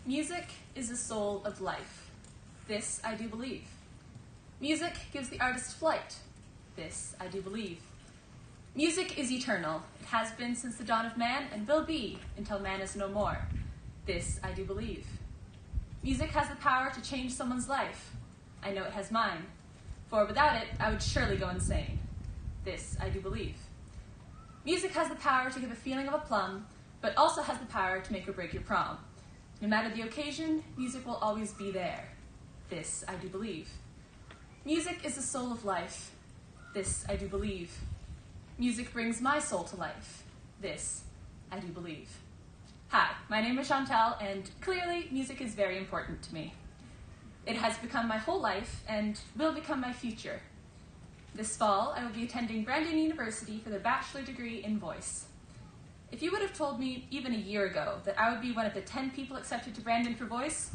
Music is the soul of life. This I do believe. Music gives the artist flight. This I do believe. Music is eternal. It has been since the dawn of man and will be until man is no more. This I do believe. Music has the power to change someone's life. I know it has mine. For without it, I would surely go insane. This I do believe. Music has the power to give a feeling of aplomb, but also has the power to make or break your prom. No matter the occasion, music will always be there. This I do believe. Music is the soul of life. This I do believe. Music brings my soul to life. This I do believe. Hi, my name is Chantel, and clearly music is very important to me. It has become my whole life and will become my future. This fall, I will be attending Brandon University for the bachelor degree in voice. If you would have told me even a year ago that I would be one of the 10 people accepted to Brandon for voice,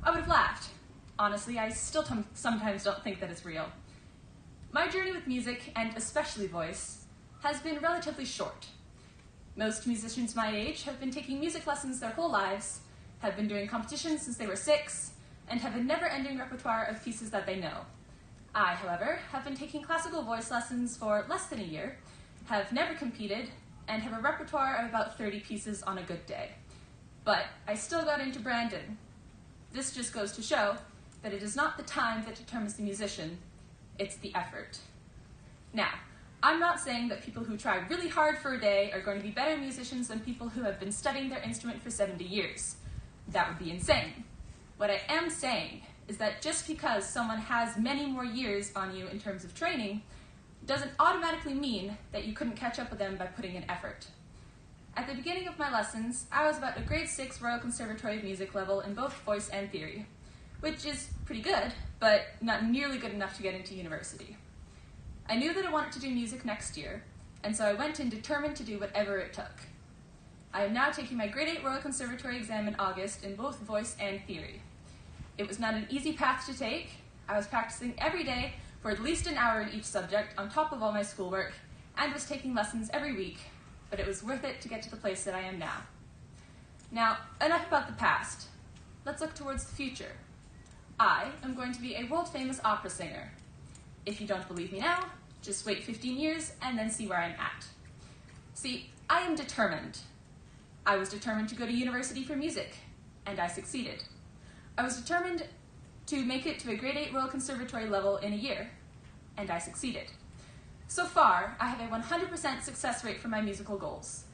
I would have laughed. Honestly, I still sometimes don't think that it's real. My journey with music, and especially voice, has been relatively short. Most musicians my age have been taking music lessons their whole lives, have been doing competitions since they were 6, and have a never-ending repertoire of pieces that they know. I, however, have been taking classical voice lessons for less than a year, have never competed, and have a repertoire of about 30 pieces on a good day. But I still got into Brandon. This just goes to show that it is not the time that determines the musician, it's the effort. Now, I'm not saying that people who try really hard for a day are going to be better musicians than people who have been studying their instrument for 70 years. That would be insane. What I am saying is that just because someone has many more years on you in terms of training doesn't automatically mean that you couldn't catch up with them by putting in effort. At the beginning of my lessons, I was about a grade 6 Royal Conservatory of Music level in both voice and theory, which is pretty good, but not nearly good enough to get into university. I knew that I wanted to do music next year, and so I went in determined to do whatever it took. I am now taking my grade 8 Royal Conservatory exam in August in both voice and theory. It was not an easy path to take. I was practicing every day for at least an hour in each subject on top of all my schoolwork, and was taking lessons every week, but it was worth it to get to the place that I am now. Now, enough about the past. Let's look towards the future. I am going to be a world-famous opera singer. If you don't believe me now, just wait 15 years and then see where I'm at. See, I am determined. I was determined to go to university for music, and I succeeded. I was determined to make it to a grade 8 Royal Conservatory level in a year, and I succeeded. So far, I have a 100% success rate for my musical goals.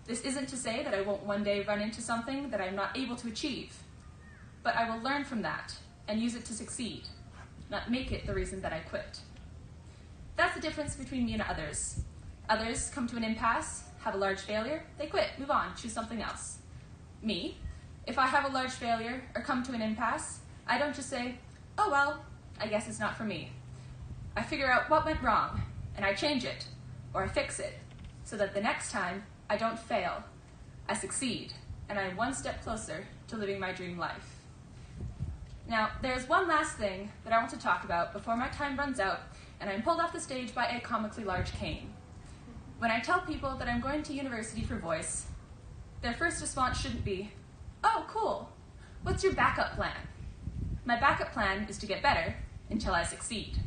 This isn't to say that I won't one day run into something that I'm not able to achieve, but I will learn from that and use it to succeed, not make it the reason that I quit. That's the difference between me and others. Others come to an impasse, have a large failure, they quit, move on, choose something else. Me, if I have a large failure or come to an impasse, I don't just say, oh well, I guess it's not for me. I figure out what went wrong, and I change it, or I fix it, so that the next time I don't fail, I succeed, and I'm one step closer to living my dream life. Now, there's one last thing that I want to talk about before my time runs out and I'm pulled off the stage by a comically large cane. When I tell people that I'm going to university for voice, their first response shouldn't be, oh, cool, what's your backup plan? My backup plan is to get better until I succeed.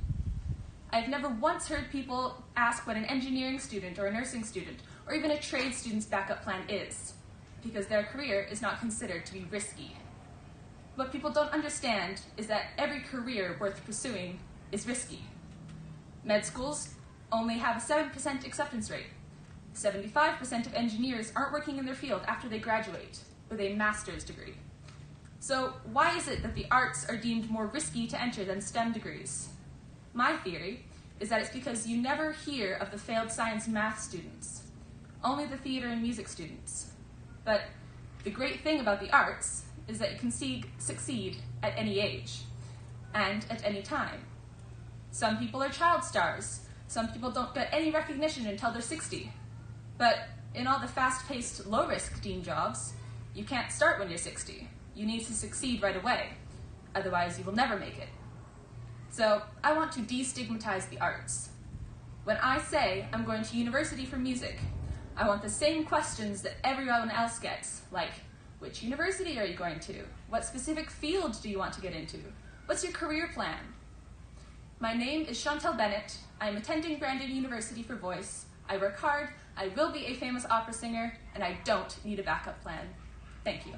I've never once heard people ask what an engineering student or a nursing student or even a trade student's backup plan is, because their career is not considered to be risky. What people don't understand is that every career worth pursuing is risky. Med schools only have a 7% acceptance rate. 75% of engineers aren't working in their field after they graduate with a master's degree. So why is it that the arts are deemed more risky to enter than STEM degrees? My theory is that it's because you never hear of the failed science and math students, only the theater and music students. But the great thing about the arts is that you can succeed at any age and at any time. Some people are child stars. Some people don't get any recognition until they're 60. But in all the fast-paced, low-risk dean jobs, you can't start when you're 60. You need to succeed right away. Otherwise, you will never make it. So I want to destigmatize the arts. When I say I'm going to university for music, I want the same questions that everyone else gets, like, Which university are you going to? What specific field do you want to get into? What's your career plan? My name is Chantel Bennett. I am attending Brandon University for voice. I work hard, I will be a famous opera singer, and I don't need a backup plan. Thank you.